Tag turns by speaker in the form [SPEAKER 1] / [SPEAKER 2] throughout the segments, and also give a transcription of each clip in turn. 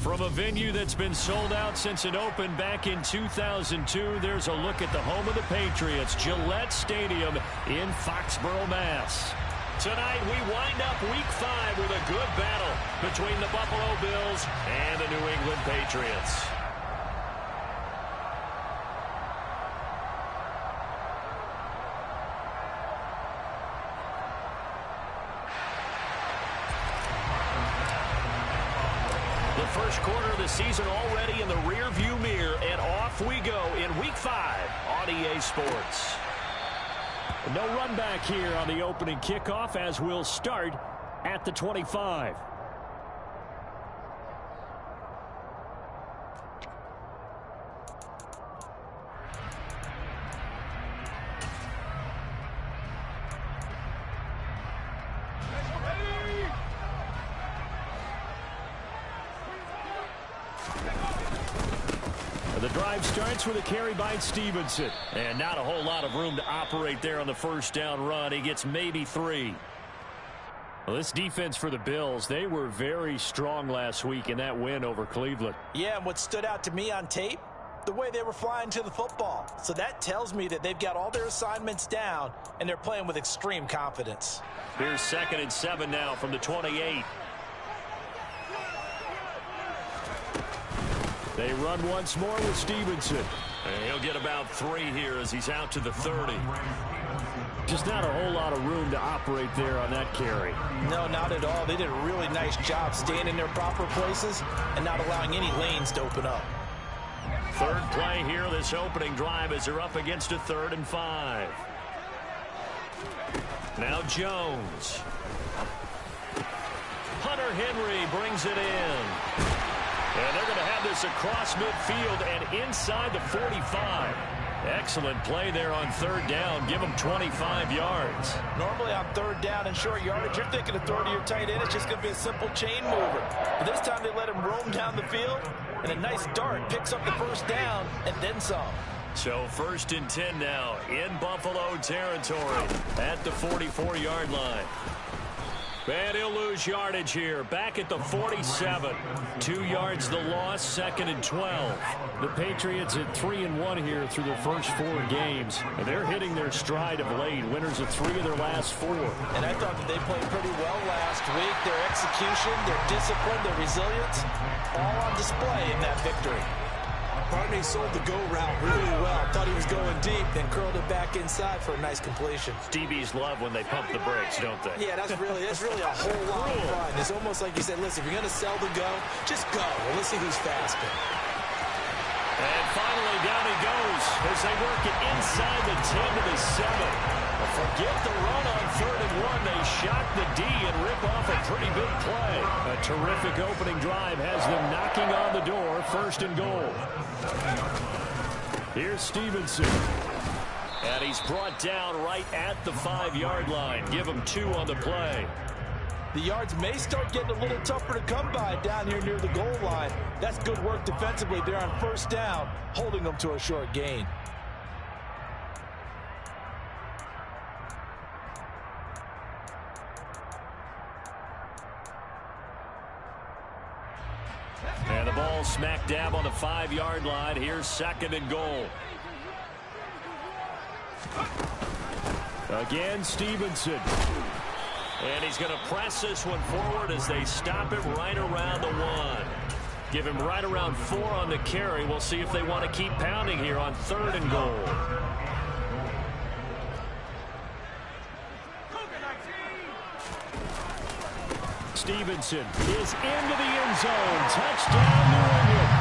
[SPEAKER 1] From a venue that's been sold out since it opened back in 2002, there's a look at the home of the Patriots, Gillette Stadium in Foxborough, Mass. Tonight, we wind up Week 5 with a good battle between the Buffalo Bills and the New England Patriots. The first quarter of the season already in the rear-view mirror, and off we go in Week 5 on EA Sports. No run back here on the opening kickoff as we'll start at the 25. The drive starts with a carry by Stevenson. And not a whole lot of room to operate there on the first down run. He gets maybe 3. Well, this defense for the Bills, they were very strong last week in that win over Cleveland.
[SPEAKER 2] Yeah, and what stood out to me on tape, the way they were flying to the football. So that tells me that they've got all their assignments down, and they're playing with extreme confidence.
[SPEAKER 1] Here's 2nd and 7 now from the 28. They run once more with Stevenson. And he'll get about 3 here as he's out to the 30. Just not a whole lot of room to operate there on that carry.
[SPEAKER 2] No, not at all. They did a really nice job staying in their proper places and not allowing any lanes to open up.
[SPEAKER 1] Third play here, this opening drive, as they're up against a 3rd and 5. Now Jones. Hunter Henry brings it in. And they're going to have this across midfield and inside the 45. Excellent play there on 3rd down. Give them 25 yards.
[SPEAKER 2] Normally on 3rd down and short yardage, you're thinking of throw to your tight end. It's just going to be a simple chain mover. But this time they let him roam down the field, and a nice dart picks up the 1st down and then some.
[SPEAKER 1] So 1st and 10 now in Buffalo territory at the 44-yard line. And he'll lose yardage here. Back at the 47. 2 yards the loss, 2nd and 12. The Patriots at 3-1 here through their first 4 games. And they're hitting their stride of late. Winners of 3 of their last 4.
[SPEAKER 2] And I thought that they played pretty well last week. Their execution, their discipline, their resilience, all on display in that victory. Barney sold the go route really well. Thought he was going deep, then curled it back inside for a nice completion.
[SPEAKER 1] DBs love when they pump the brakes, don't they?
[SPEAKER 2] Yeah, that's really a whole lot of fun. It's almost like you said, listen, if you're going to sell the go, just go. Well, let's see who's faster.
[SPEAKER 1] And finally, down he goes as they work it inside the 10 to the 7. Forget the run on 3rd and 1. They shock the D and rip off a pretty big play. A terrific opening drive has them knocking on the door. 1st and goal. Here's Stevenson. And he's brought down right at the 5-yard line. Give him 2 on the play.
[SPEAKER 2] The yards may start getting a little tougher to come by down here near the goal line. That's good work defensively there on 1st down, holding them to a short gain.
[SPEAKER 1] And the ball smack dab on the 5-yard line. Here's 2nd and goal. Again, Stevenson. And he's going to press this one forward as they stop it right around the 1. Give him right around 4 on the carry. We'll see if they want to keep pounding here on 3rd and goal. Stevenson is into the end zone. Touchdown, New England.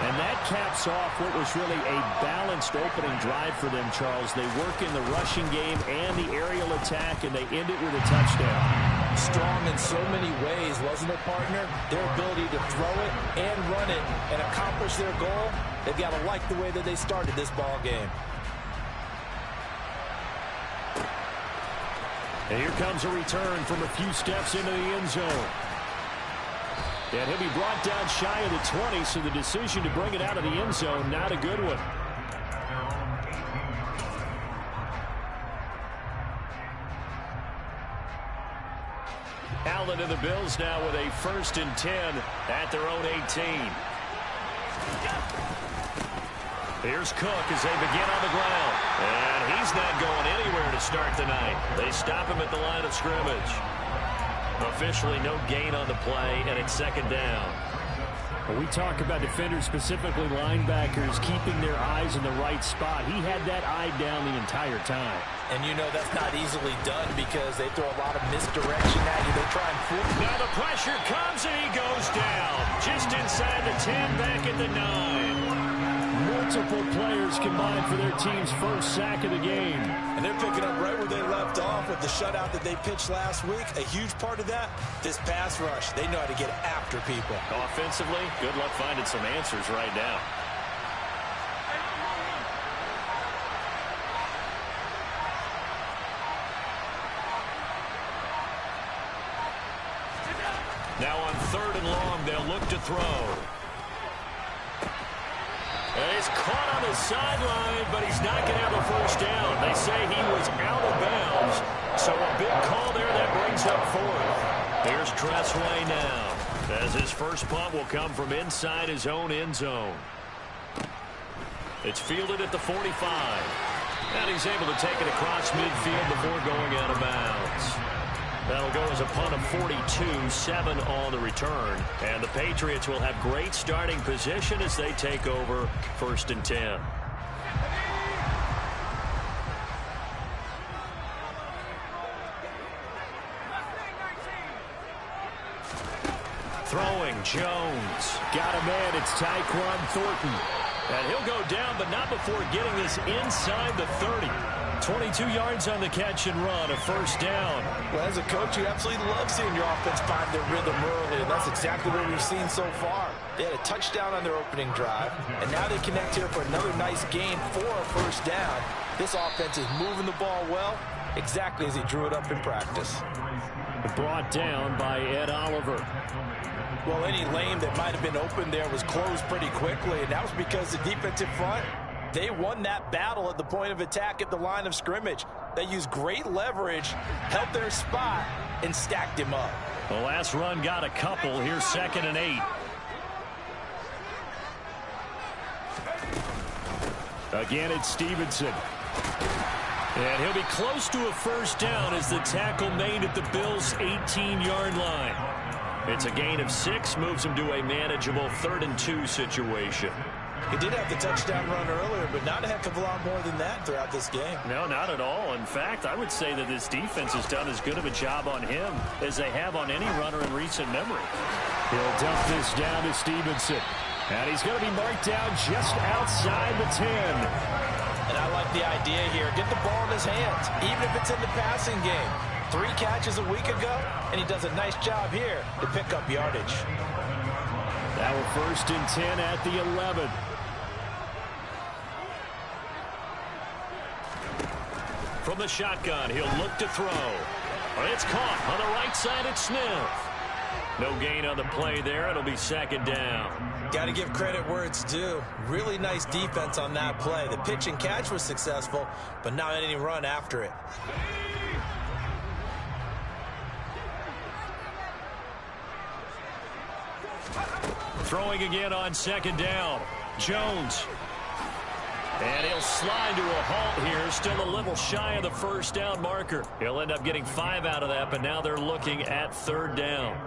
[SPEAKER 1] And that caps off what was really a balanced opening drive for them, Charles. They work in the rushing game and the aerial attack, and they end it with a touchdown.
[SPEAKER 2] Strong in so many ways, wasn't it, partner? Their ability to throw it and run it and accomplish their goal, they've got to like the way that they started this ball game.
[SPEAKER 1] And here comes a return from a few steps into the end zone. And he'll be brought down shy of the 20, so the decision to bring it out of the end zone, not a good one. into the Bills now with a 1st and 10 at their own 18. Here's Cook as they begin on the ground. And he's not going anywhere to start the night. They stop him at the line of scrimmage. Officially no gain on the play, and it's 2nd down.
[SPEAKER 3] We talk about defenders, specifically linebackers, keeping their eyes in the right spot. He had that eye down the entire time.
[SPEAKER 2] And you know that's not easily done because they throw a lot of misdirection at you. They try and fool you.
[SPEAKER 1] Now the pressure comes, and he goes down. Just inside the 10, back at the 9.
[SPEAKER 3] Multiple players combined for their team's 1st sack of the game.
[SPEAKER 2] And they're picking up right where they left off with the shutout that they pitched last week. A huge part of that, this pass rush. They know how to get after people.
[SPEAKER 1] Offensively, good luck finding some answers right now. Now on 3rd and long, they'll look to throw. And he's caught on the sideline, but he's not going to have a 1st down. They say he was out of bounds, so a big call there that brings up 4th. Here's Tressway now, as his first punt will come from inside his own end zone. It's fielded at the 45, and he's able to take it across midfield before going out of bounds. That'll go as a punt of 42, 7 on the return. And the Patriots will have great starting position as they take over 1st and 10. Throwing, Jones.
[SPEAKER 3] Got a man, it's Tyquan Thornton.
[SPEAKER 1] And he'll go down, but not before getting this inside the 30. 22 yards on the catch and run, a 1st down.
[SPEAKER 2] Well, as a coach, you absolutely love seeing your offense find their rhythm early, and that's exactly what we've seen so far. They had a touchdown on their opening drive, and now they connect here for another nice gain for a 1st down. This offense is moving the ball well, exactly as he drew it up in practice.
[SPEAKER 3] Brought down by Ed Oliver.
[SPEAKER 2] Well, any lane that might have been open there was closed pretty quickly, and that was because the defensive front, they won that battle at the point of attack at the line of scrimmage. They used great leverage, held their spot, and stacked him up.
[SPEAKER 1] The last run got a couple. Here's 2nd and 8.
[SPEAKER 3] Again, it's Stevenson.
[SPEAKER 1] And he'll be close to a 1st down as the tackle made at the Bills' 18-yard line. It's a gain of 6, moves him to a manageable 3rd and 2 situation.
[SPEAKER 2] He did have the touchdown run earlier, but not a heck of a lot more than that throughout this game.
[SPEAKER 1] No, not at all. In fact, I would say that this defense has done as good of a job on him as they have on any runner in recent memory.
[SPEAKER 3] He'll dump this down to Stevenson. And he's going to be marked down just outside the 10.
[SPEAKER 2] And I like the idea here. Get the ball in his hands, even if it's in the passing game. 3 catches a week ago, and he does a nice job here to pick up yardage.
[SPEAKER 3] That will 1st and 10 at the 11.
[SPEAKER 1] From the shotgun, he'll look to throw. It's caught on the right side at Smith. No gain on the play there. It'll be 2nd down.
[SPEAKER 2] Got to give credit where it's due. Really nice defense on that play. The pitch and catch was successful, but not any run after it.
[SPEAKER 1] Throwing again on 2nd down. Jones. And he'll slide to a halt here. Still a little shy of the 1st down marker. He'll end up getting 5 out of that, but now they're looking at 3rd down.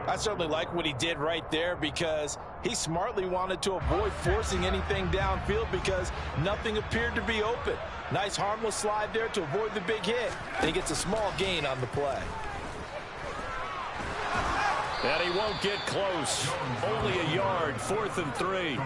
[SPEAKER 2] I certainly like what he did right there because he smartly wanted to avoid forcing anything downfield because nothing appeared to be open. Nice harmless slide there to avoid the big hit. And he gets a small gain on the play.
[SPEAKER 1] And he won't get close. Only a yard, 4th and 3.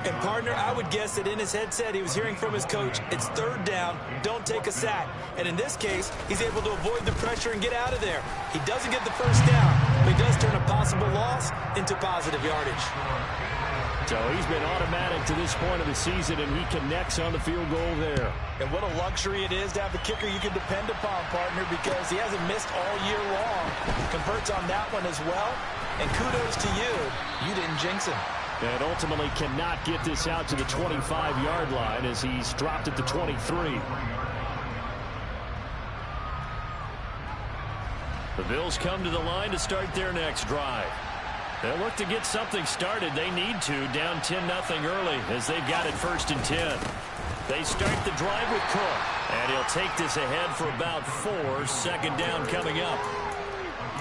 [SPEAKER 2] And, partner, I would guess that in his headset he was hearing from his coach, it's 3rd down, don't take a sack. And in this case, he's able to avoid the pressure and get out of there. He doesn't get the 1st down, but he does turn a possible loss into positive yardage.
[SPEAKER 3] So he's been automatic to this point of the season, and he connects on the field goal there.
[SPEAKER 2] And what a luxury it is to have a kicker you can depend upon, partner, because he hasn't missed all year long. Converts on that one as well. And kudos to you. You didn't jinx him.
[SPEAKER 3] And ultimately cannot get this out to the 25-yard line as he's dropped at the 23.
[SPEAKER 1] The Bills come to the line to start their next drive. They'll look to get something started. They need to, down 10-0 early as they've got it 1st and 10. They start the drive with Cook, and he'll take this ahead for about 4. 2nd down coming up.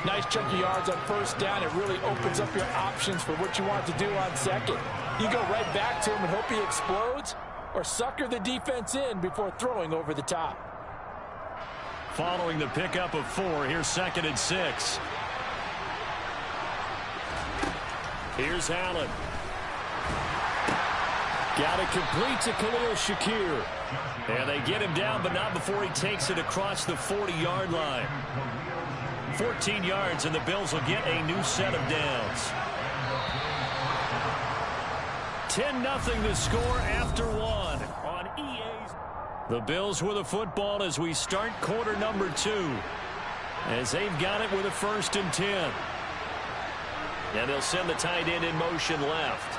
[SPEAKER 2] Nice chunk of yards on 1st down. It really opens up your options for what you want to do on 2nd. You go right back to him and hope he explodes, or sucker the defense in before throwing over the top.
[SPEAKER 1] Following the pickup of 4, here's 2nd and 6. Here's Allen. Got it complete to Khalil Shakir. And they get him down, but not before he takes it across the 40-yard line. 14 yards, and the Bills will get a new set of downs. 10-0 the score after 1 on EA's. The Bills with a football as we start quarter number 2. As they've got it with a 1st and 10. And they'll send the tight end in motion left.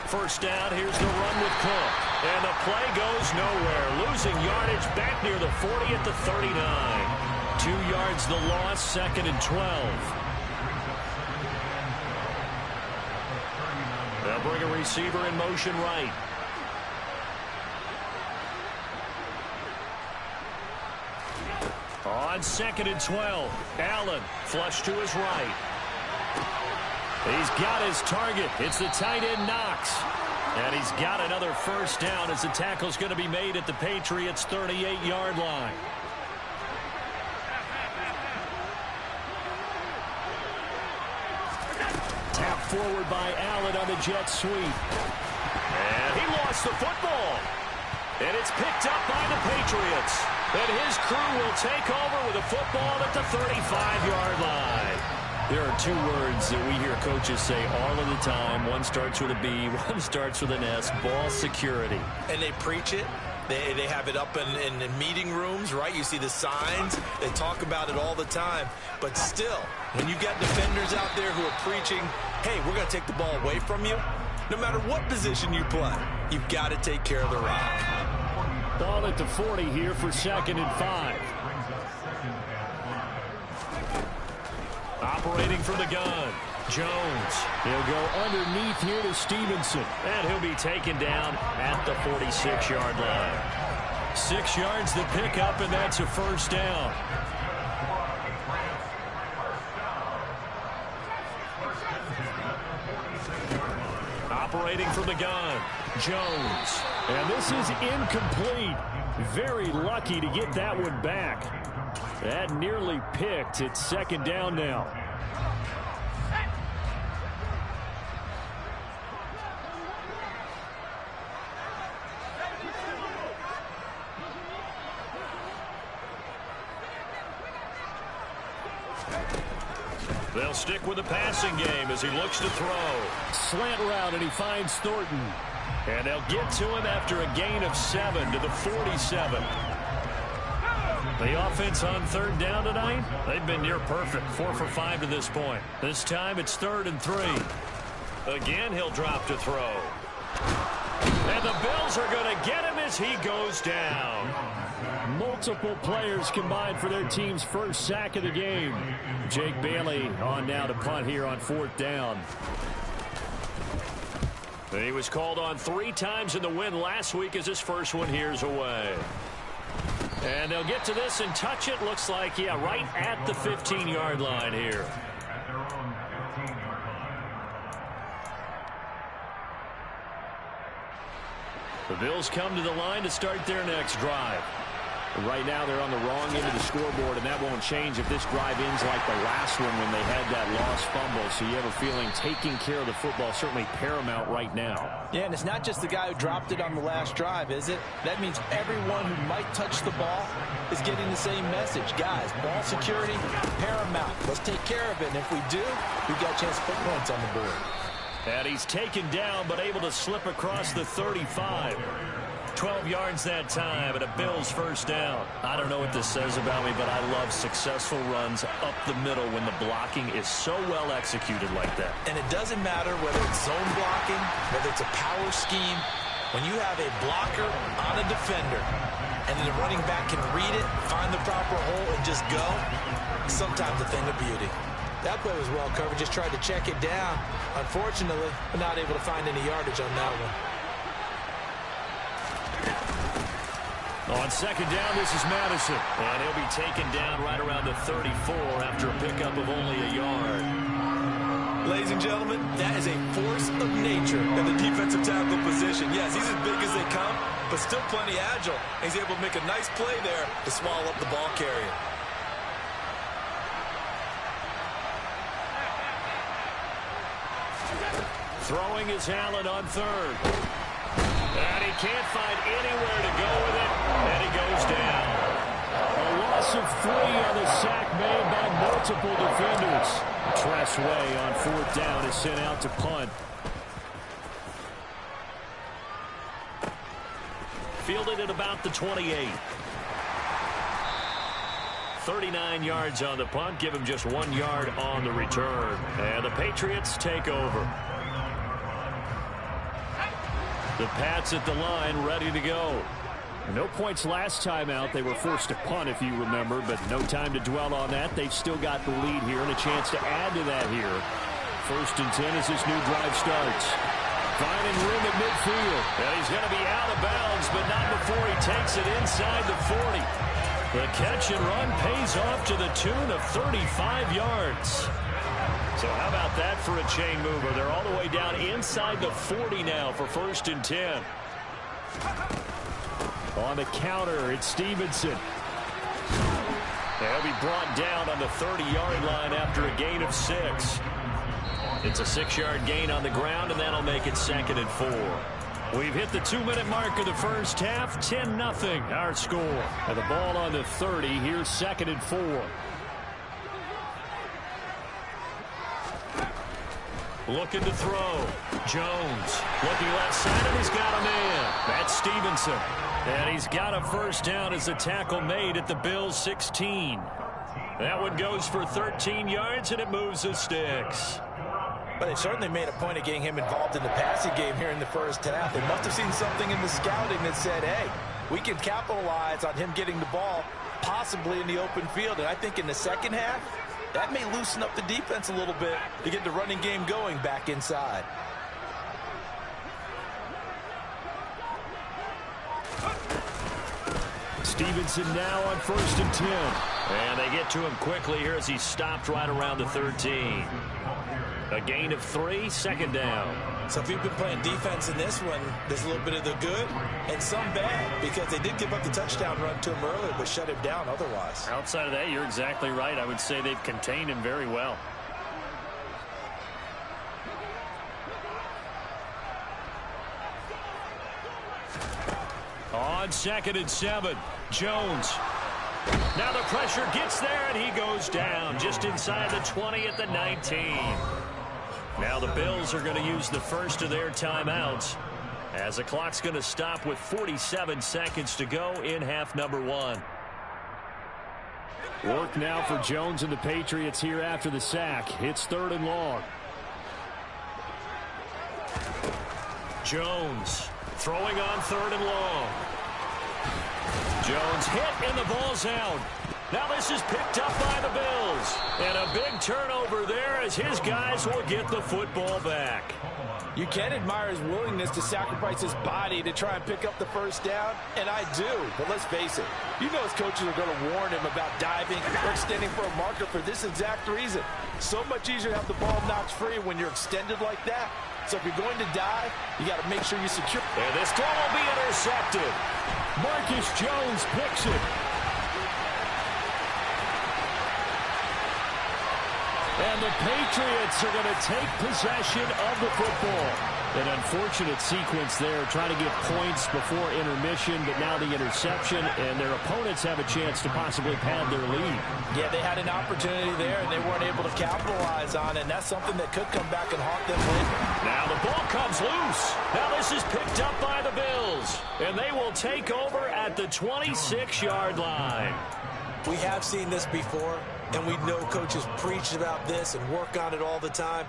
[SPEAKER 1] 1st down, here's the run with Cook. And the play goes nowhere. Losing yardage back near the 40 at the 39. 2 yards the loss, 2nd and 12. They'll bring a receiver in motion right. On 2nd and 12, Allen flush to his right. He's got his target. It's the tight end Knox. And he's got another 1st down as the tackle's going to be made at the Patriots' 38-yard line. Tap forward by Allen on the jet sweep. And he lost the football. And it's picked up by the Patriots. And his crew will take over with a football at the 35-yard line. There are 2 words that we hear coaches say all of the time. One starts with a B, one starts with an S, ball security.
[SPEAKER 2] And they preach it. They have it up in meeting rooms, right? You see the signs. They talk about it all the time. But still, when you've got defenders out there who are preaching, hey, we're going to take the ball away from you, no matter what position you play, you've got to take care of the rock.
[SPEAKER 3] Ball at the 40 here for 2nd and 5.
[SPEAKER 1] Operating from the gun, Jones. He'll go underneath here to Stevenson. And he'll be taken down at the 46-yard line. 6 yards the pickup, and that's a 1st down. Operating from the gun, Jones.
[SPEAKER 3] And this is incomplete. Very lucky to get that one back. That nearly picked. It's 2nd down now.
[SPEAKER 1] They'll stick with the passing game as he looks to throw.
[SPEAKER 3] Slant route, and he finds Thornton.
[SPEAKER 1] And they'll get to him after a gain of 7 to the 47. The offense on 3rd down tonight, they've been near perfect. 4 for 5 to this point. This time it's 3rd and 3. Again, he'll drop to throw. And the Bills are going to get him as he goes down.
[SPEAKER 3] Multiple players combined for their team's 1st sack of the game. Jake Bailey on now to punt here on 4th down.
[SPEAKER 1] He was called on 3 times in the win last week as his first one here's away. And they'll get to this and touch it. Looks like, yeah, right at the 15-yard line here. The Bills come to the line to start their next drive.
[SPEAKER 3] Right now they're on the wrong end of the scoreboard, and that won't change if this drive ends like the last one when they had that lost fumble. So you have a feeling taking care of the football certainly paramount right now.
[SPEAKER 2] Yeah, and it's not just the guy who dropped it on the last drive, is it? That means everyone who might touch the ball is getting the same message. Guys, ball security, paramount. Let's take care of it, and if we do, we've got a chance to put points on the board.
[SPEAKER 1] And he's taken down but able to slip across the 35. 12 yards that time and a Bills 1st down. I don't know what this says about me, but I love successful runs up the middle when the blocking is so well executed like that.
[SPEAKER 2] And it doesn't matter whether it's zone blocking, whether it's a power scheme. When you have a blocker on a defender, and then the running back can read it, find the proper hole, and just go, sometimes a thing of beauty. That play was well covered, just tried to check it down. Unfortunately, not able to find any yardage on that one.
[SPEAKER 1] On second down, this is Madison. And he'll be taken down right around the 34 after a pickup of only a yard.
[SPEAKER 2] Ladies and gentlemen, that is a force of nature in the defensive tackle position. Yes, he's as big as they come, but still plenty agile. He's able to make a nice play there to swallow up the ball carrier.
[SPEAKER 1] Throwing is Allen on third. And he can't find anywhere to go with it, and he goes down. A loss of 3 on the sack made by multiple defenders. Tressway on fourth down is sent out to punt. Fielded at about the 28. 39 yards on the punt, give him just 1 yard on the return. And the Patriots take over. The Pats at the line, ready to go. No points last time out. They were forced to punt, if you remember, but no time to dwell on that. They've still got the lead here and a chance to add to that here. 1st and 10 as this new drive starts. Finding room at midfield. And he's going to be out of bounds, but not before he takes it inside the 40. The catch and run pays off to the tune of 35 yards. So how about that for a chain mover? They're all the way down inside the 40 now for 1st and 10. On the counter, it's Stevenson. They'll be brought down on the 30-yard line after a gain of 6. It's a 6-yard gain on the ground, and that'll make it 2nd and 4. We've hit the 2-minute mark of the first half. 10-0 our score. And the ball on the 30. Here's 2nd and 4. Looking to throw. Jones looking left side, and he's got a man. That's Stevenson. And he's got a first down as a tackle made at the Bills' 16. That one goes for 13 yards, and it moves the sticks.
[SPEAKER 2] But they certainly made a point of getting him involved in the passing game here in the first half. They must have seen something in the scouting that said, hey, we can capitalize on him getting the ball possibly in the open field. And I think in the second half, that may loosen up the defense a little bit to get the running game going back inside.
[SPEAKER 1] Stevenson now on 1st and 10. And they get to him quickly here as he's stopped right around the 13. A gain of 3, 2nd down.
[SPEAKER 2] So if you've been playing defense in this one, there's a little bit of the good and some bad, because they did give up the touchdown run to him earlier, but shut him down otherwise.
[SPEAKER 3] Outside of that, you're exactly right. I would say they've contained him very well.
[SPEAKER 1] On 2nd and 7, Jones. Now the pressure gets there, and he goes down just inside the 20 at the 19. Now the Bills are going to use the first of their timeouts as the clock's going to stop with 47 seconds to go in half number 1.
[SPEAKER 3] Work now for Jones and the Patriots here after the sack. It's 3rd and long.
[SPEAKER 1] Jones throwing on 3rd and long. Jones hit, and the ball's out. Now this is picked up by the Bills. And a big turnover there as his guys will get the football back.
[SPEAKER 2] You can admire his willingness to sacrifice his body to try and pick up the first down, and I do. But let's face it, you know his coaches are going to warn him about diving or extending for a marker for this exact reason. So much easier to have the ball knocked free when you're extended like that. So if you're going to dive, you got to make sure you secure.
[SPEAKER 1] And this throw will be intercepted.
[SPEAKER 3] Marcus Jones picks it. And the Patriots are going to take possession of the football. An unfortunate sequence there, trying to get points before intermission, but now the interception, and their opponents have a chance to possibly pad their lead.
[SPEAKER 2] Yeah, they had an opportunity there, and they weren't able to capitalize on it, and that's something that could come back and haunt them later.
[SPEAKER 1] Now the ball comes loose. Now this is picked up by the Bills, and they will take over at the 26-yard line.
[SPEAKER 2] We have seen this before, and we know coaches preach about this and work on it all the time.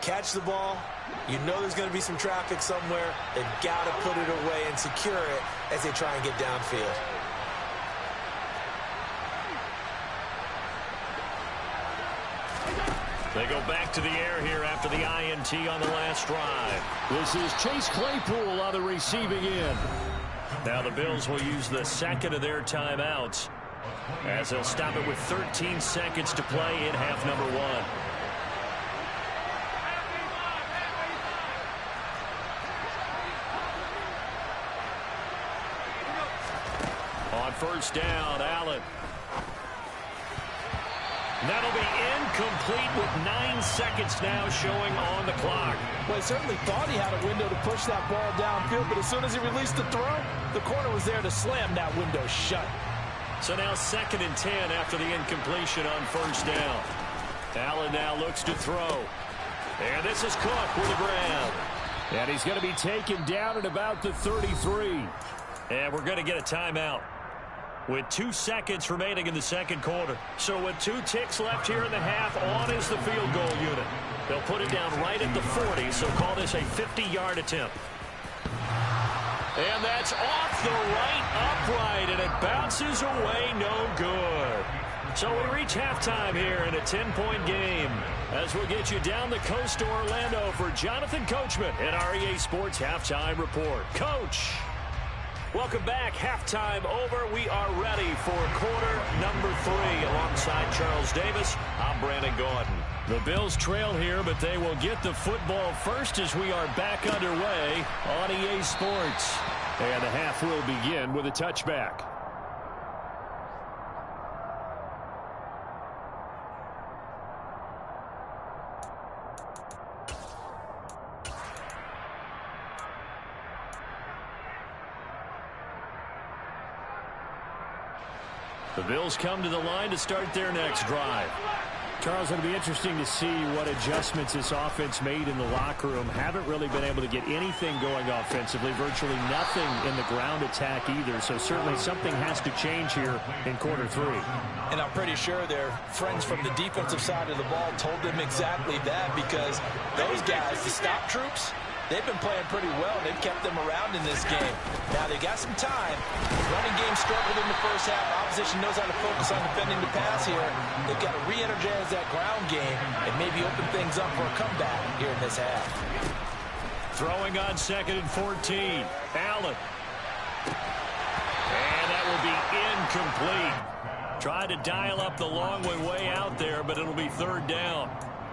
[SPEAKER 2] Catch the ball. You know there's going to be some traffic somewhere. They've got to put it away and secure it as they try and get downfield.
[SPEAKER 1] They go back to the air here after the INT on the last drive.
[SPEAKER 3] This is Chase Claypool on the receiving end.
[SPEAKER 1] Now the Bills will use the second of their timeouts as they'll stop it with 13 seconds to play in half number one. On first down, Allen. That'll be incomplete with 9 seconds now showing on the clock.
[SPEAKER 2] Well, he certainly thought he had a window to push that ball downfield, but as soon as he released the throw, the corner was there to slam that window shut.
[SPEAKER 1] So now 2nd and 10 after the incompletion on first down. Allen now looks to throw. And this is Cook with a grab.
[SPEAKER 3] And he's going to be taken down at about the 33.
[SPEAKER 1] And we're going to get a timeout with 2 seconds remaining in the second quarter. So with 2 ticks left here in the half, on is the field goal unit. They'll put it down right at the 40, so call this a 50-yard attempt. And that's off the right upright, and it bounces away no good. So we reach halftime here in a 10-point game as we'll get you down the coast to Orlando for Jonathan Coachman at our EA Sports Halftime Report. Coach! Welcome back. Halftime over. We are ready for quarter number 3. Alongside Charles Davis, I'm Brandon Gordon.
[SPEAKER 3] The Bills trail here, but they will get the football first as we are back underway on EA Sports. And the half will begin with a touchback. The Bills come to the line to start their next drive. Charles, it'll be interesting to see what adjustments this offense made in the locker room. Haven't really been able to get anything going offensively. Virtually nothing in the ground attack either. So certainly something has to change here in quarter 3.
[SPEAKER 2] And I'm pretty sure their friends from the defensive side of the ball told them exactly that, because those guys, the stop troops, they've been playing pretty well. They've kept them around in this game. Now, they got some time. Running game struggled in the first half. Opposition knows how to focus on defending the pass here. They've got to re-energize that ground game and maybe open things up for a comeback here in this half.
[SPEAKER 1] Throwing on 2nd and 14. Allen. And that will be incomplete. Tried to dial up the long way out there, but it'll be 3rd down.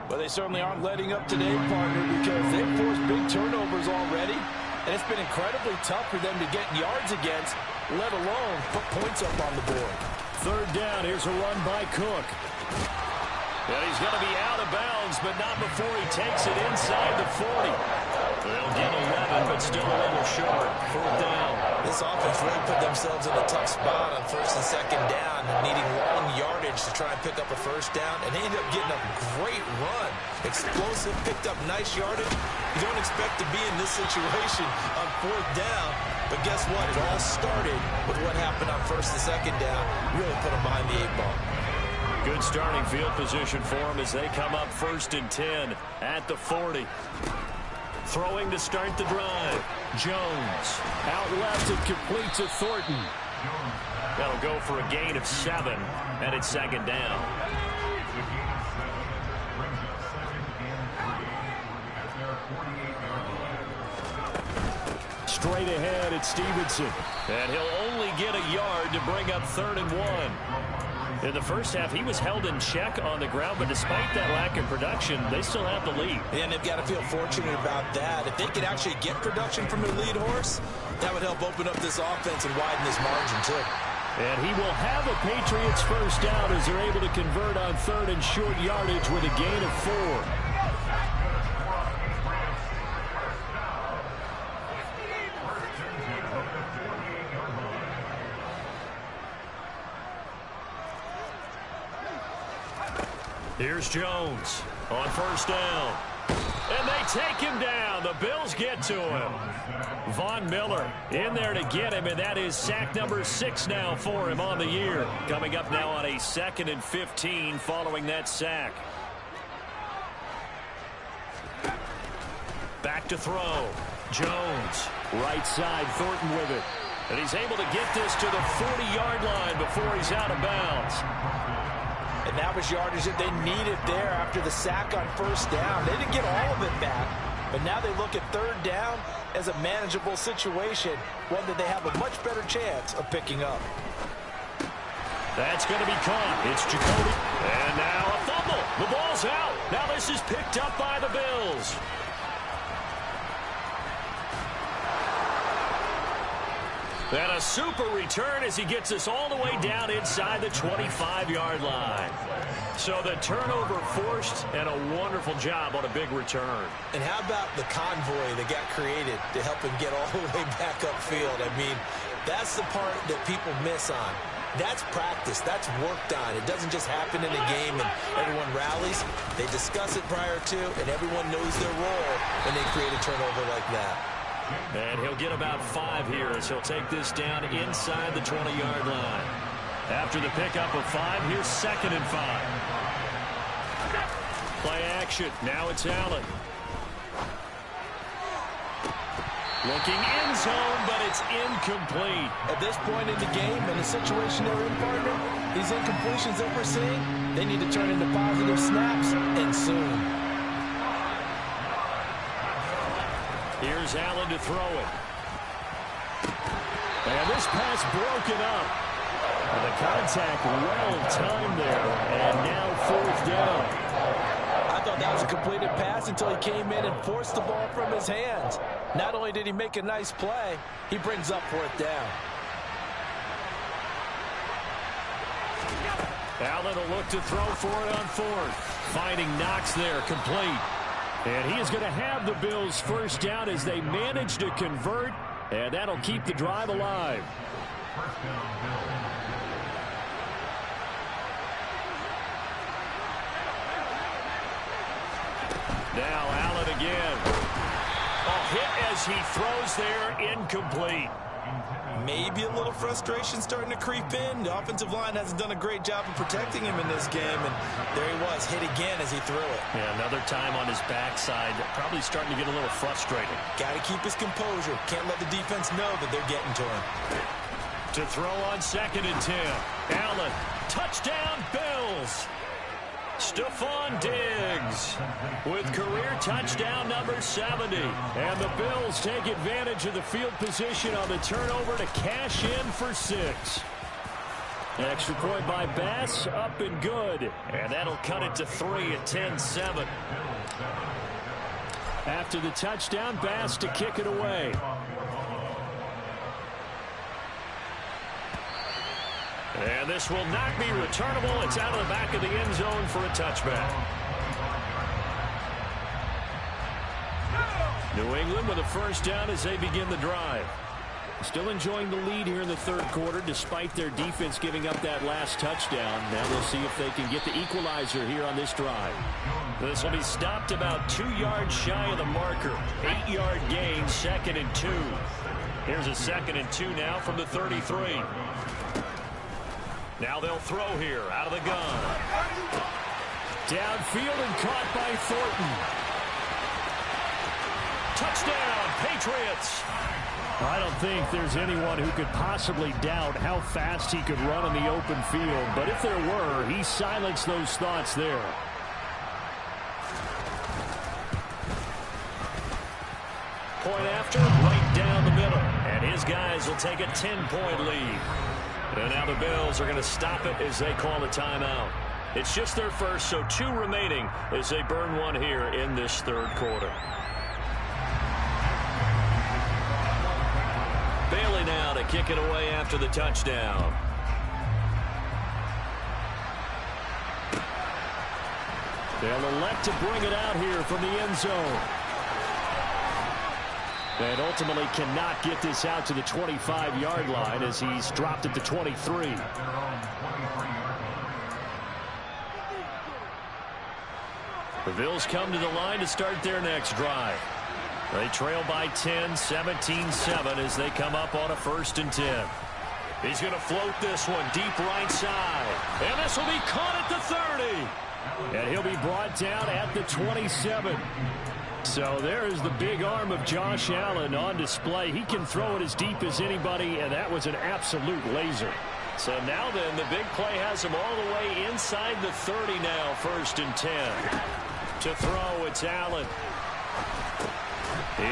[SPEAKER 2] Well, they certainly aren't letting up today, partner, because they've forced big turnovers already, and it's been incredibly tough for them to get yards against, let alone put points up on the board.
[SPEAKER 3] 3rd down. Here's a run by Cook.
[SPEAKER 1] And he's going to be out of bounds, but not before he takes it inside the 40. They'll get 11, but still a little short. 4th down.
[SPEAKER 2] This offense really put themselves in a tough spot on 1st and 2nd down, needing long yardage to try and pick up a 1st down, and they ended up getting a great run. Explosive, picked up nice yardage. You don't expect to be in this situation on 4th down, but guess what? It all started with what happened on 1st and 2nd down. Really put them behind the 8 ball.
[SPEAKER 1] Good starting field position for them as they come up 1st and 10 at the 40. Throwing to start the drive. Jones.
[SPEAKER 3] Out left and complete to Thornton.
[SPEAKER 1] That'll go for a gain of 7, and it's 2nd down.
[SPEAKER 3] Straight ahead, it's Stevenson.
[SPEAKER 1] And he'll only get a yard to bring up 3rd and 1. In the first half, he was held in check on the ground, but despite that lack of production, they still have the lead.
[SPEAKER 2] And they've got to feel fortunate about that. If they could actually get production from their lead horse, that would help open up this offense and widen this margin, too.
[SPEAKER 3] And he will have a Patriots 1st down as they're able to convert on 3rd and short yardage with a gain of 4.
[SPEAKER 1] Here's Jones on 1st down. And they take him down. The Bills get to him. Von Miller in there to get him, and that is sack number 6 now for him on the year. Coming up now on a 2nd and 15 following that sack. Back to throw. Jones.
[SPEAKER 3] Right side, Thornton with it.
[SPEAKER 1] And he's able to get this to the 40-yard line before he's out of bounds.
[SPEAKER 2] And that was yardage that they needed there after the sack on first down. They didn't get all of it back, but now they look at third down as a manageable situation, one that they have a much better chance of picking up.
[SPEAKER 1] That's going to be caught. It's Jacoby. And now a fumble. The ball's out. Now this is picked up by the Bills. And a super return as he gets us all the way down inside the 25-yard line. So the turnover forced, and a wonderful job on a big return.
[SPEAKER 2] And how about the convoy that got created to help him get all the way back upfield? I mean, that's the part that people miss on. That's practice. That's worked on. It doesn't just happen in a game and everyone rallies. They discuss it prior to, and everyone knows their role when they create a turnover like that.
[SPEAKER 1] And he'll get about 5 here as he'll take this down inside the 20-yard line. After the pickup of 5, here's 2nd and 5. Play action. Now it's Allen. Looking end zone, but it's incomplete.
[SPEAKER 2] At this point in the game and the situation they're in, partner, these incompletions that we're seeing, they need to turn into positive snaps, and soon.
[SPEAKER 1] Here's Allen to throw it. And this pass broken up. And the contact well timed there. And now 4th down.
[SPEAKER 2] I thought that was a completed pass until he came in and forced the ball from his hands. Not only did he make a nice play, he brings up 4th down.
[SPEAKER 1] Allen will look to throw for it on 4th. Finding Knox there, complete. And he is going to have the Bills 1st down as they manage to convert, and that'll keep the drive alive. Now Allen again. A hit as he throws there, incomplete.
[SPEAKER 2] Maybe a little frustration starting to creep in. The offensive line hasn't done a great job of protecting him in this game, and there he was, hit again as he threw it.
[SPEAKER 1] Yeah, another time on his backside, probably starting to get a little frustrated.
[SPEAKER 2] Got to keep his composure. Can't let the defense know that they're getting to him.
[SPEAKER 1] To throw on 2nd and 10. Allen, touchdown Bills. Stephon Diggs with career touchdown number 70. And the Bills take advantage of the field position on the turnover to cash in for 6. Extra point by Bass, up and good. And that'll cut it to 3 at 10-7. After the touchdown, Bass to kick it away. And this will not be returnable. It's out of the back of the end zone for a touchback. New England with a 1st down as they begin the drive. Still enjoying the lead here in the 3rd quarter despite their defense giving up that last touchdown. Now we'll see if they can get the equalizer here on this drive. This will be stopped about 2 yards shy of the marker. 8-yard gain, 2nd and 2. Here's a 2nd and 2 now from the 33. Now they'll throw here out of the gun. Downfield and caught by Thornton. Touchdown, Patriots. I don't think there's anyone who could possibly doubt how fast he could run in the open field. But if there were, he silenced those thoughts there. Point after, right down the middle. And his guys will take a 10-point lead. And now the Bills are going to stop it as they call a timeout. It's just their first, so 2 remaining as they burn 1 here in this 3rd quarter. Bailey now to kick it away after the touchdown. They'll elect to bring it out here from the end zone. And ultimately cannot get this out to the 25-yard line as he's dropped it to 23. The Bills come to the line to start their next drive. They trail by 10, 17-7 as they come up on a 1st and 10. He's going to float this one deep right side. And this will be caught at the 30. And he'll be brought down at the 27. So there is the big arm of Josh Allen on display. He can throw it as deep as anybody, and that was an absolute laser. So now then, the big play has him all the way inside the 30 now, 1st and 10. To throw, it's Allen.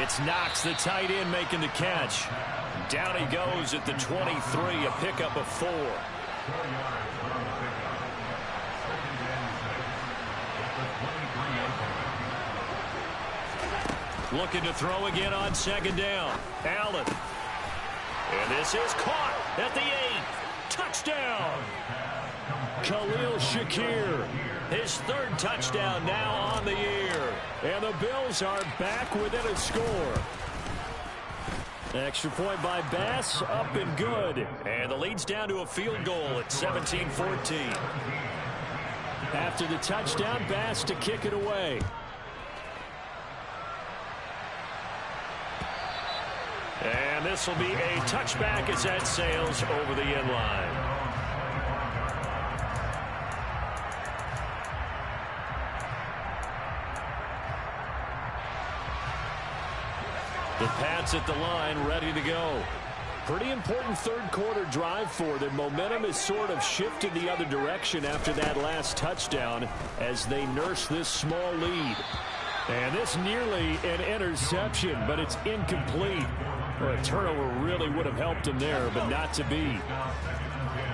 [SPEAKER 1] It's Knox, the tight end, making the catch. Down he goes at the 23, a pickup of 4. Looking to throw again on 2nd down. Allen. And this is caught at the 8. Touchdown. Khalil Shakir. His 3rd touchdown now on the year. And the Bills are back within a score. Extra point by Bass, up and good. And the lead's down to a field goal at 17-14. After the touchdown, Bass to kick it away. And this will be a touchback as that sails over the end line. The Pats at the line, ready to go. Pretty important 3rd quarter drive for them. Momentum has sort of shifted the other direction after that last touchdown as they nurse this small lead. And this nearly an interception, but it's incomplete. Well, a turnover really would have helped him there, but not to be.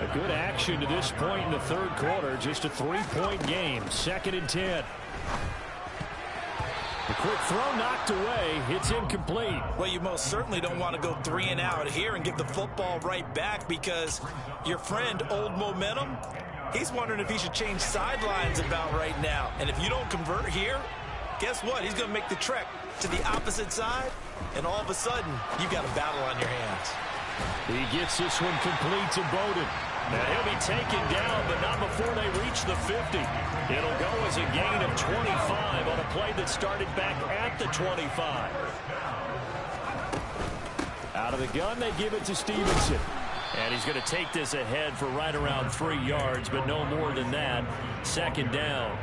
[SPEAKER 1] A good action to this point in the 3rd quarter. Just a 3-point game. 2nd and 10. A quick throw knocked away. It's incomplete.
[SPEAKER 2] Well, you most certainly don't want to go 3 and out here and get the football right back because your friend, Old Momentum, he's wondering if he should change sidelines about right now. And if you don't convert here, guess what? He's going to make the trek to the opposite side, and all of a sudden, you've got a battle on your hands.
[SPEAKER 3] He gets this one complete to Bowden.
[SPEAKER 1] Now he'll be taken down, but not before they reach the 50. It'll go as a gain of 25 on a play that started back at the 25.
[SPEAKER 3] Out of the gun, they give it to Stevenson.
[SPEAKER 1] And he's going to take this ahead for right around 3 yards, but no more than that. 2nd down.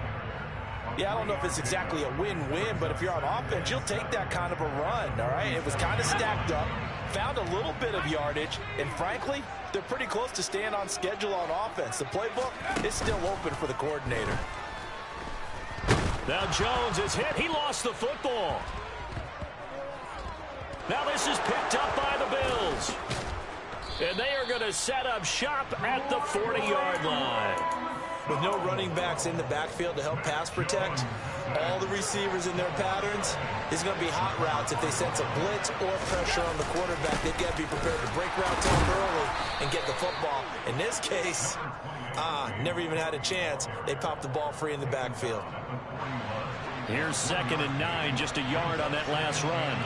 [SPEAKER 2] Yeah, I don't know if it's exactly a win-win, but if you're on offense, you'll take that kind of a run, all right? It was kind of stacked up, found a little bit of yardage, and frankly, they're pretty close to staying on schedule on offense. The playbook is still open for the coordinator.
[SPEAKER 1] Now Jones is hit. He lost the football. Now this is picked up by the Bills. And they are going to set up shop at the 40-yard line.
[SPEAKER 2] With no running backs in the backfield to help pass protect, all the receivers in their patterns, it's going to be hot routes. If they sense a blitz or pressure on the quarterback, they've got to be prepared to break routes up early and get the football. In this case, never even had a chance. They popped the ball free in the backfield.
[SPEAKER 1] Here's 2nd and 9, just a yard on that last run.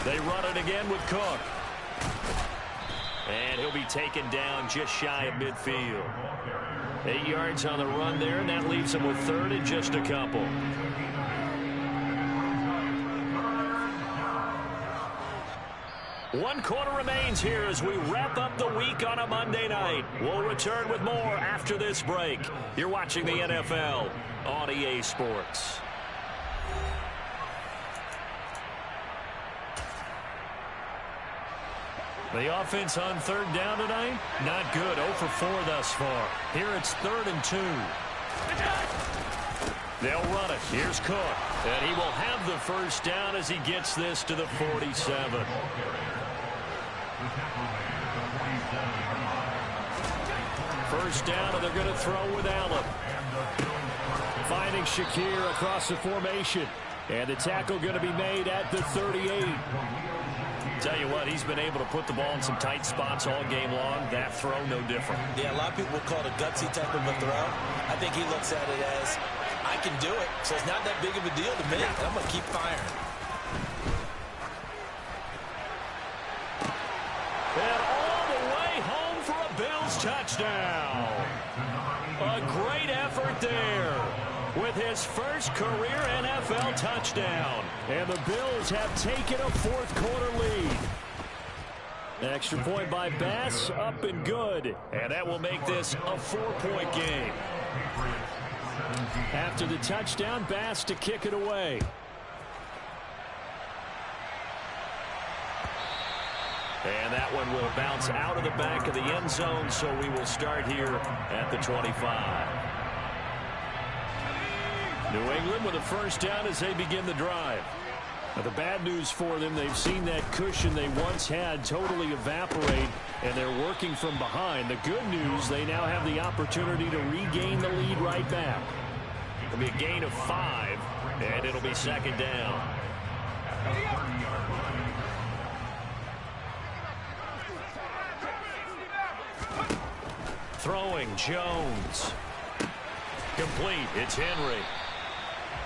[SPEAKER 1] They run it again with Cook. And he'll be taken down just shy of midfield. 8 yards on the run there, and that leaves him with 3rd and just a couple. One quarter remains here as we wrap up the week on a Monday night. We'll return with more after this break. You're watching the NFL on EA Sports. The offense on 3rd down tonight, not good. 0 for 4 thus far. Here it's 3rd and 2. They'll run it. Here's Cook. And he will have the 1st down as he gets this to the 47. First down, and they're going to throw with Allen. Finding Shakir across the formation. And the tackle going to be made at the 38. Tell you what, he's been able to put the ball in some tight spots all game long. That throw, no different.
[SPEAKER 2] Yeah, a lot of people would call it a gutsy type of a throw. I think he looks at it as, I can do it, so it's not that big of a deal to me. I'm going to keep firing.
[SPEAKER 1] And all the way home for a Bills touchdown. A great effort there with his first career NFL touchdown.
[SPEAKER 3] And the Bills have taken a 4th quarter lead. Extra point by Bass, up and good.
[SPEAKER 1] And that will make this a 4-point game.
[SPEAKER 3] After the touchdown, Bass to kick it away.
[SPEAKER 1] And that one will bounce out of the back of the end zone, so we will start here at the 25. New England with a first down as they begin the drive. Now, the bad news for them, they've seen that cushion they once had totally evaporate, and they're working from behind. The good news, they now have the opportunity to regain the lead right back. It'll be a gain of 5, and it'll be second down. Throwing, Jones. Complete, it's Henry.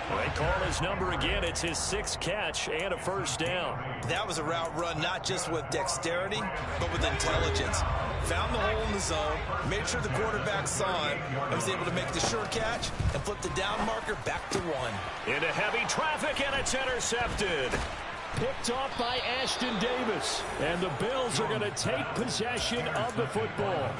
[SPEAKER 1] They call his number again. It's his 6th catch and a first down.
[SPEAKER 2] That was a route run not just with dexterity, but with intelligence. Found the hole in the zone, made sure the quarterback saw him, and was able to make the sure catch and flip the down marker back to 1.
[SPEAKER 1] Into heavy traffic, and it's intercepted.
[SPEAKER 3] Picked off by Ashton Davis. And the Bills are going to take possession of the football.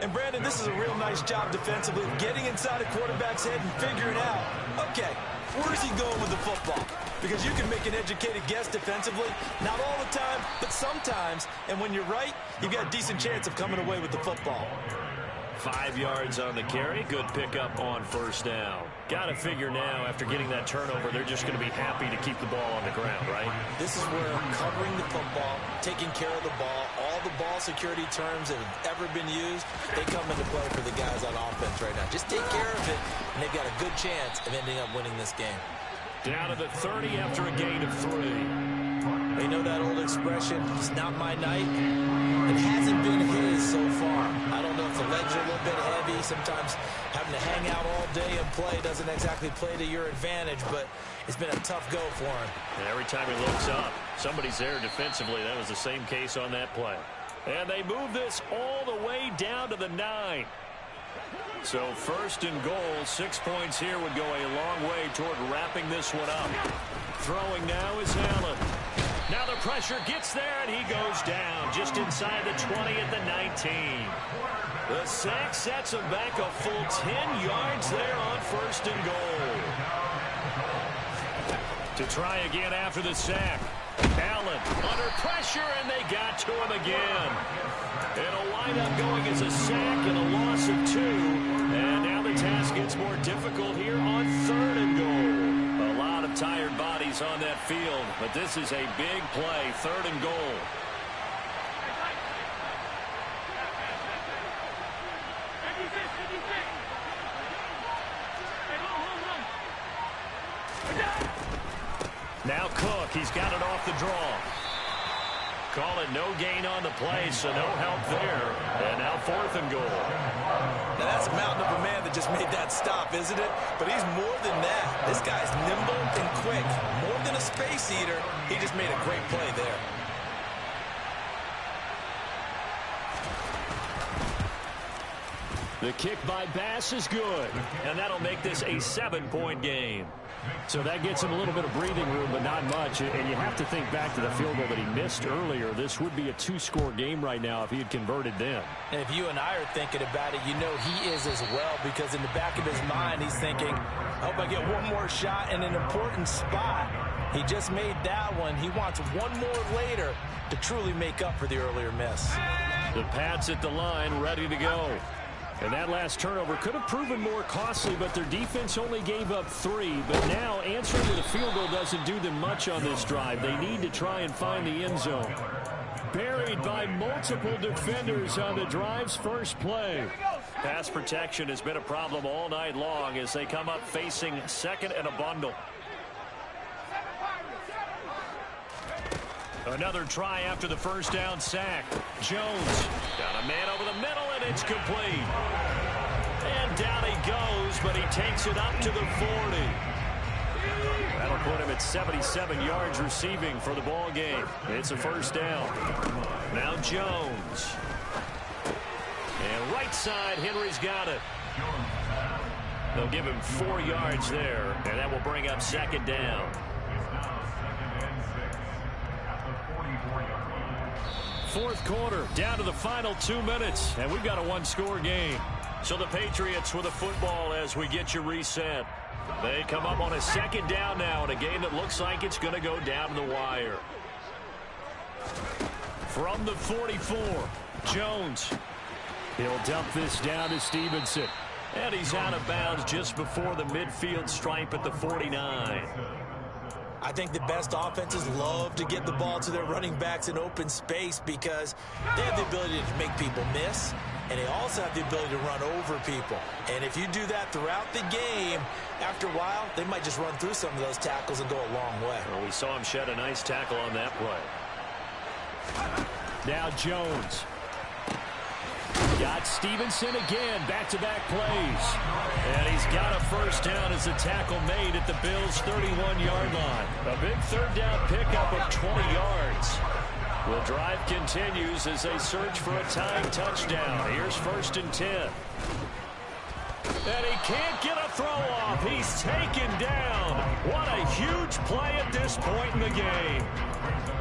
[SPEAKER 2] And, Brandon, this is a real nice job defensively of getting inside a quarterback's head and figuring out, okay, where's he going with the football? Because you can make an educated guess defensively, not all the time, but sometimes. And when you're right, you've got a decent chance of coming away with the football.
[SPEAKER 1] 5 yards on the carry. Good pickup on first down. Got to figure now, after getting that turnover, they're just going to be happy to keep the ball on the ground, right?
[SPEAKER 2] This is where covering the football, taking care of the ball, all the ball security terms that have ever been used, they come into play for the guys on offense right now. Just take care of it, and they've got a good chance of ending up winning this game.
[SPEAKER 1] Down to the 30 after a gain of 3.
[SPEAKER 2] They know that old expression, it's not my night. It hasn't been his so far. I don't know if the legs are a little bit heavy. Sometimes having to hang out all day and play doesn't exactly play to your advantage, but it's been a tough go for him.
[SPEAKER 1] And every time he looks up, somebody's there defensively. That was the same case on that play. And they move this all the way down to the 9. So first and goal, 6 points here would go a long way toward wrapping this one up. Throwing now is Allen. Now the pressure gets there, and he goes down just inside the 20 at the 19. The sack sets him back a full 10 yards there on first and goal. To try again after the sack. Allen under pressure, and they got to him again. It'll wind up going as a sack and a loss of 2. And now the task gets more difficult here on third and goal. A lot of tired bodies on that field, but this is a big play, third and goal. Now Cook, he's got it off the draw. Call it no gain on the play, so no help there. And now fourth and goal.
[SPEAKER 2] Now that's a mountain of a man that just made that stop, isn't it? But he's more than that. This guy's nimble and quick. More than a space eater, he just made a great play there.
[SPEAKER 3] The kick by Bass is good.
[SPEAKER 1] And that'll make this a 7-point game.
[SPEAKER 3] So that gets him a little bit of breathing room, but not much. And you have to think back to the field goal that he missed earlier. This would be a 2-score game right now if he had converted then.
[SPEAKER 2] And if you and I are thinking about it, you know he is as well, because in the back of his mind, he's thinking, I hope I get one more shot in an important spot. He just made that one. He wants one more later to truly make up for the earlier miss.
[SPEAKER 1] The Pats at the line, ready to go.
[SPEAKER 3] And that last turnover could have proven more costly, but their defense only gave up 3. But now answering with a field goal doesn't do them much on this drive. They need to try and find the end zone. Buried by multiple defenders on the drive's first play.
[SPEAKER 1] Pass protection has been a problem all night long as they come up facing second and a bundle. Another try after the first down sack. Jones got a man over the middle, and it's complete. And down he goes, but he takes it up to the 40. That'll put him at 77 yards receiving for the ball game. It's a first down. Now Jones. And right side, Henry's got it. They'll give him 4 yards there, and that will bring up second down. Fourth quarter, down to the final 2 minutes, and we've got a 1-score game. So the Patriots with the football as we get you reset. They come up on a second down now in a game that looks like it's going to go down to the wire. From the 44, Jones.
[SPEAKER 3] He'll dump this down to Stevenson.
[SPEAKER 1] And he's out of bounds just before the midfield stripe at the 49.
[SPEAKER 2] I think the best offenses love to get the ball to their running backs in open space because they have the ability to make people miss, and they also have the ability to run over people. And if you do that throughout the game, after a while, they might just run through some of those tackles and go a long way.
[SPEAKER 1] Well, we saw him shed a nice tackle on that play.
[SPEAKER 3] Now Jones. Got Stevenson again, back-to-back plays.
[SPEAKER 1] And he's got a first down as a tackle made at the Bills' 31-yard line. A big third down pickup of 20 yards. The drive continues as they search for a tying touchdown. Here's 1st and 10. And he can't get a throw off. He's taken down. What a huge play at this point in the game.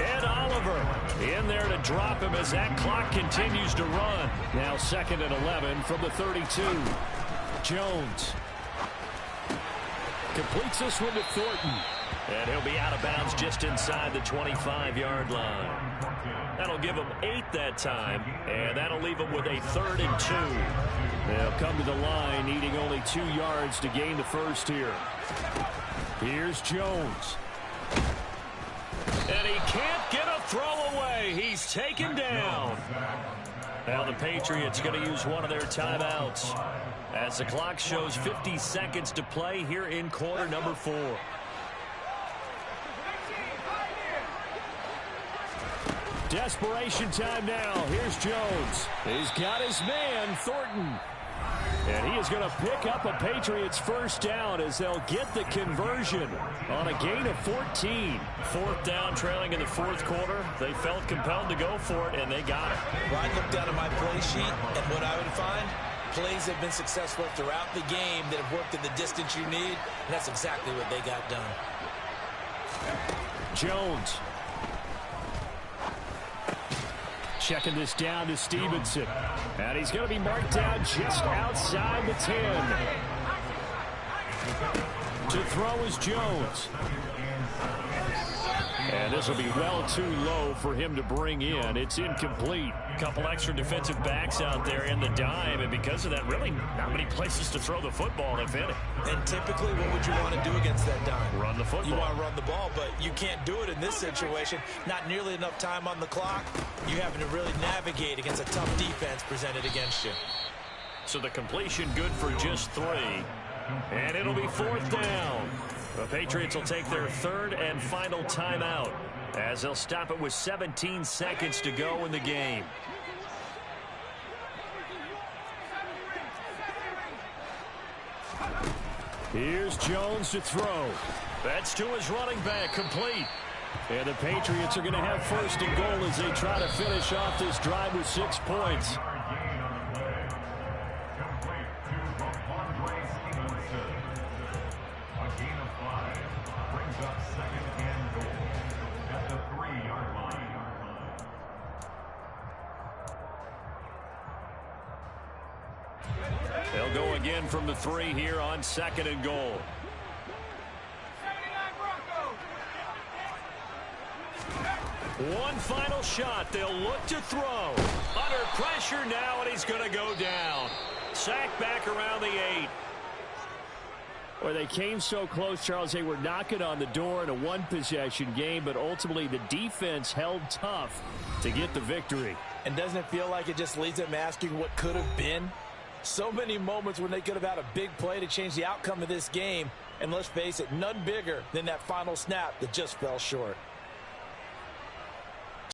[SPEAKER 1] Ed Oliver in there to drop him as that clock continues to run.
[SPEAKER 3] Now 2nd and 11 from the 32. Jones completes this one to Thornton.
[SPEAKER 1] And he'll be out of bounds just inside the 25-yard line. That'll give him 8 that time, and that'll leave him with a 3rd and 2.
[SPEAKER 3] They'll come to the line, needing only 2 yards to gain the first here. Here's Jones.
[SPEAKER 1] And he can't get a throw away. He's taken down. Now the Patriots going to use one of their timeouts as the clock shows 50 seconds to play here in quarter number 4.
[SPEAKER 3] Desperation time now. Here's Jones. He's got his man, Thornton. And he is going to pick up a Patriots first down as they'll get the conversion on a gain of 14.
[SPEAKER 1] 4th down, trailing in the 4th quarter. They felt compelled to go for it, and they got it.
[SPEAKER 2] Well, I looked down at my play sheet, and what I would find, plays have been successful throughout the game that have worked in the distance you need, and that's exactly what they got done.
[SPEAKER 3] Jones. Checking this down to Stevenson. And he's going to be marked down just outside the 10. To throw is Jones. And this will be well too low for him to bring in. It's incomplete.
[SPEAKER 1] Couple extra defensive backs out there in the dime, and because of that, really not many places to throw the football, if any.
[SPEAKER 2] And typically, what would you want to do against that dime?
[SPEAKER 1] Run the football.
[SPEAKER 2] You want to run the ball, but you can't do it in this situation. Not nearly enough time on the clock. You having to really navigate against a tough defense presented against you.
[SPEAKER 1] So the completion good for just 3. And it'll be 4th down. The Patriots will take their 3rd and final timeout as they'll stop it with 17 seconds to go in the game.
[SPEAKER 3] Here's Jones to throw.
[SPEAKER 1] That's to his running back, complete.
[SPEAKER 3] And the Patriots are going to have 1st and goal as they try to finish off this drive with 6 points.
[SPEAKER 1] They'll go again from the 3 here on 2nd and goal. One final shot. They'll look to throw. Under pressure now, and he's going to go down. Sacked back around the 8.
[SPEAKER 3] Well, they came so close, Charles. They were knocking on the door in a one-possession game, but ultimately the defense held tough to get the victory.
[SPEAKER 2] And doesn't it feel like it just leaves them asking what could have been? So many moments when they could have had a big play to change the outcome of this game. And let's face it, none bigger than that final snap that just fell short.